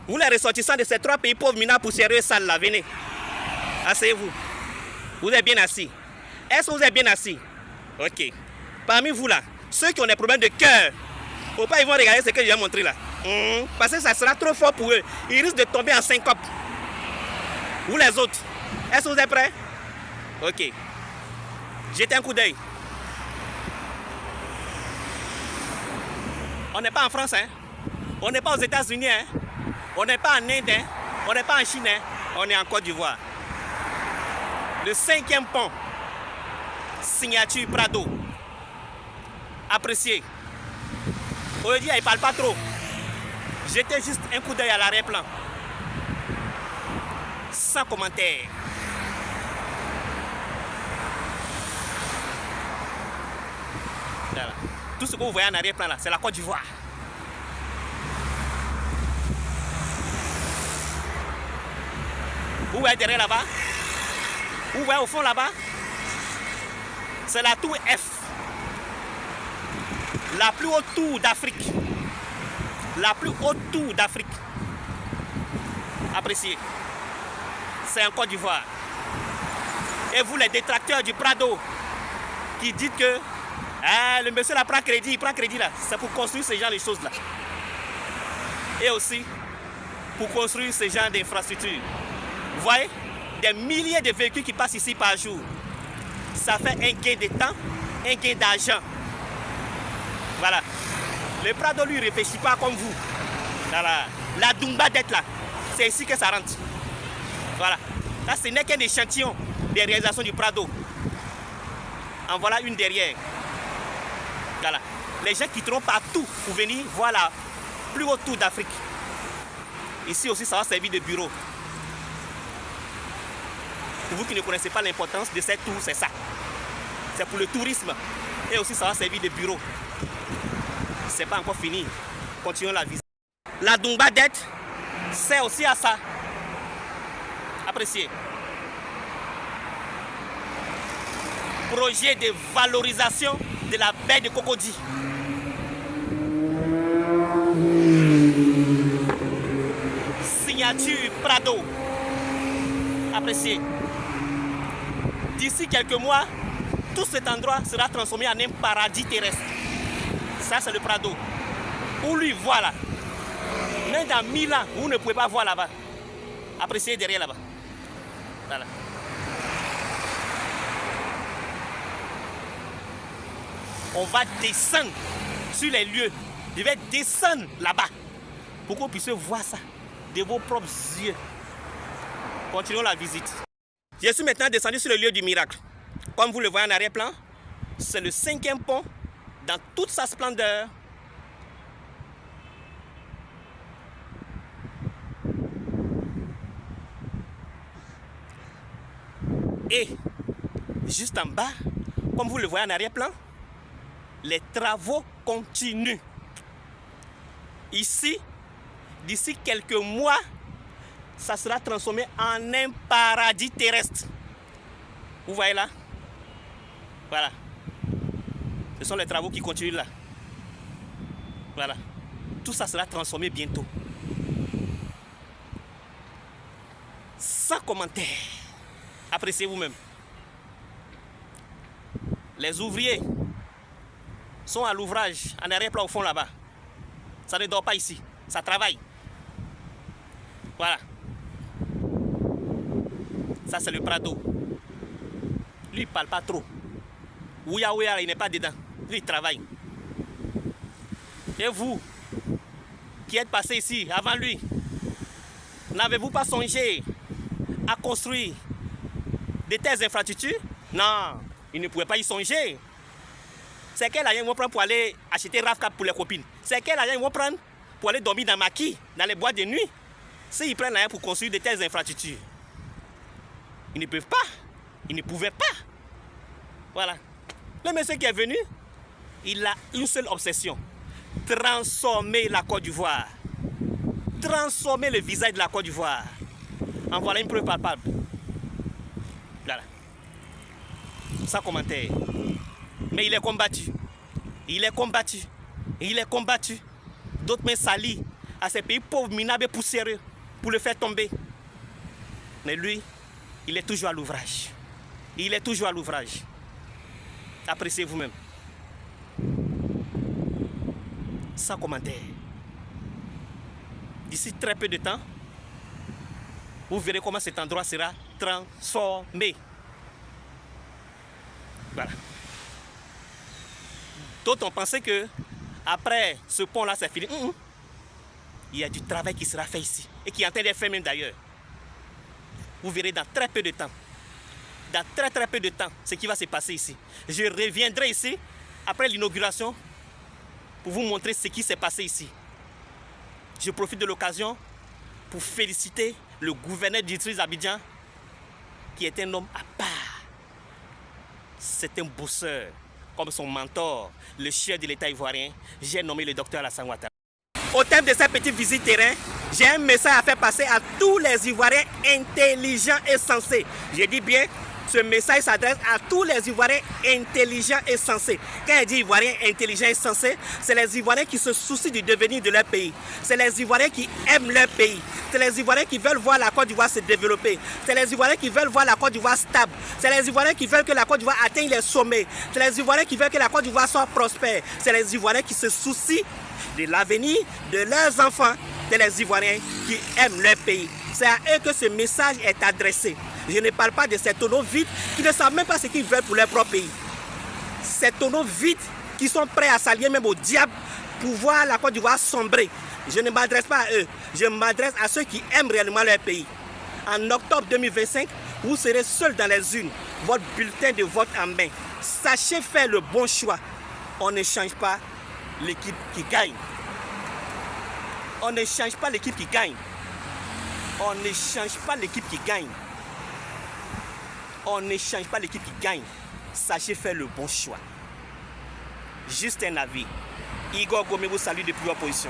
Vous les ressortissants de ces 3 pays pauvres, minants, poussiéreux et sales là, venez. Asseyez-vous. Vous êtes bien assis. Est-ce que vous êtes bien assis? Ok. Parmi vous là, ceux qui ont des problèmes de cœur, faut pas ils vont regarder ce que je vais montrer là. Parce que ça sera trop fort pour eux. Ils risquent de tomber en syncope. Vous les autres, est-ce que vous êtes prêts? Ok. Jetez un coup d'œil. On n'est pas en France, hein? On n'est pas aux États-Unis, hein? On n'est pas en Inde, hein? On n'est pas en Chine, hein? On est en Côte d'Ivoire. Le 5e pont, signature Prado. Apprécié. Aujourd'hui, il ne parle pas trop. Jetez juste un coup d'œil à l'arrière-plan. Sans commentaire. Voilà. Tout ce que vous voyez en arrière-plan là, c'est la Côte d'Ivoire. Vous voyez derrière là-bas? Vous voyez au fond là-bas? C'est la tour F. La plus haute tour d'Afrique. La plus haute tour d'Afrique. Appréciez. C'est en Côte d'Ivoire. Et vous les détracteurs du Prado qui dites que le monsieur là prend crédit, il prend crédit là. C'est pour construire ce genre de choses là. Et aussi pour construire ce genre d'infrastructures. Vous voyez, des milliers de véhicules qui passent ici par jour. Ça fait un gain de temps, un gain d'argent. Voilà. Le Prado lui ne réfléchit pas comme vous. Voilà. La Dumba d'être là, c'est ici que ça rentre. Voilà. Là, ce n'est qu'un échantillon des réalisations du Prado. En voilà une derrière. Voilà. Les gens quitteront partout pour venir voir la plus haute tour d'Afrique. Ici aussi, ça va servir de bureau. Pour vous qui ne connaissez pas l'importance de cette tour, c'est ça. C'est pour le tourisme. Et aussi, ça va servir de bureau. C'est pas encore fini. Continuons la visite. La Dumba d'être sert aussi à ça. Appréciez. Projet de valorisation de la baie de Cocody. Signature Prado. Appréciez. D'ici quelques mois, tout cet endroit sera transformé en un paradis terrestre. Ça, c'est le Prado. Où lui, voilà. Même dans 1000 ans, vous ne pouvez pas voir là-bas. Appréciez derrière là-bas. Voilà. On va descendre sur les lieux. Je vais descendre là-bas pour que vous puissiez voir ça de vos propres yeux. Continuons la visite. Je suis maintenant descendu sur le lieu du miracle. Comme vous le voyez en arrière-plan, c'est le 5e pont dans toute sa splendeur. Et juste en bas, comme vous le voyez en arrière-plan, les travaux continuent. Ici, d'ici quelques mois, ça sera transformé en un paradis terrestre. Vous voyez là? Voilà. Ce sont les travaux qui continuent là. Voilà. Tout ça sera transformé bientôt. Sans commentaire. Appréciez vous-même. Les ouvriers sont à l'ouvrage, en arrière-plan au fond là-bas. Ça ne dort pas ici, ça travaille. Voilà. Ça c'est le Prado. Lui il parle pas trop. Ouya ouya, il n'est pas dedans. Lui il travaille. Et vous, qui êtes passé ici avant lui, n'avez-vous pas songé à construire de telles infrastructures? Non, il ne pouvait pas y songer. C'est quel argent ils vont prendre pour aller acheter Rafka pour les copines? C'est quel argent ils vont prendre pour aller dormir dans Maquis, dans les boîtes de nuit? S'ils prennent l'argent pour construire de telles infrastructures, ils ne peuvent pas. Ils ne pouvaient pas. Voilà. Le monsieur qui est venu, il a une seule obsession. Transformer la Côte d'Ivoire. Transformer le visage de la Côte d'Ivoire. En voilà une preuve palpable. Voilà. Sans commentaire. Mais il est combattu. Il est combattu. Il est combattu. D'autres mains salies à ces pays pauvres, minables et poussiéreux pour le faire tomber. Mais lui, il est toujours à l'ouvrage. Il est toujours à l'ouvrage. Appréciez vous-même. Sans commentaire. D'ici très peu de temps, vous verrez comment cet endroit sera transformé. Voilà. D'autres ont pensé que après ce pont-là, c'est fini. Il y a du travail qui sera fait ici et qui est en train d'être fait même d'ailleurs. Vous verrez dans très peu de temps. Dans très peu de temps, ce qui va se passer ici. Je reviendrai ici après l'inauguration pour vous montrer ce qui s'est passé ici. Je profite de l'occasion pour féliciter le gouverneur d'Idriss Abidjan qui est un homme à part. C'est un bosseur, comme son mentor, le chef de l'État ivoirien. J'ai nommé le docteur Alassane Ouattara. Au terme de cette petite visite terrain, j'ai un message à faire passer à tous les Ivoiriens intelligents et sensés. Je dis bien, ce message s'adresse à tous les Ivoiriens intelligents et sensés. Quand je dis Ivoiriens intelligents et sensés, c'est les Ivoiriens qui se soucient du devenir de leur pays. C'est les Ivoiriens qui aiment leur pays. C'est les Ivoiriens qui veulent voir la Côte d'Ivoire se développer. C'est les Ivoiriens qui veulent voir la Côte d'Ivoire stable. C'est les Ivoiriens qui veulent que la Côte d'Ivoire atteigne les sommets. C'est les Ivoiriens qui veulent que la Côte d'Ivoire soit prospère. C'est les Ivoiriens qui se soucient de l'avenir de leurs enfants. C'est les Ivoiriens qui aiment leur pays. C'est à eux que ce message est adressé. Je ne parle pas de ces tonneaux vides qui ne savent même pas ce qu'ils veulent pour leur propre pays. Ces tonneaux vides qui sont prêts à s'allier même au diable pour voir la Côte d'Ivoire sombrer. Je ne m'adresse pas à eux, je m'adresse à ceux qui aiment réellement leur pays. En octobre 2025, vous serez seuls dans les urnes, votre bulletin de vote en main. Sachez faire le bon choix. On ne change pas l'équipe qui gagne. On ne change pas l'équipe qui gagne. On ne change pas l'équipe qui gagne. On ne change pas l'équipe qui gagne. Sachez faire le bon choix. Juste un avis. Igor Gomé vous salue depuis votre position.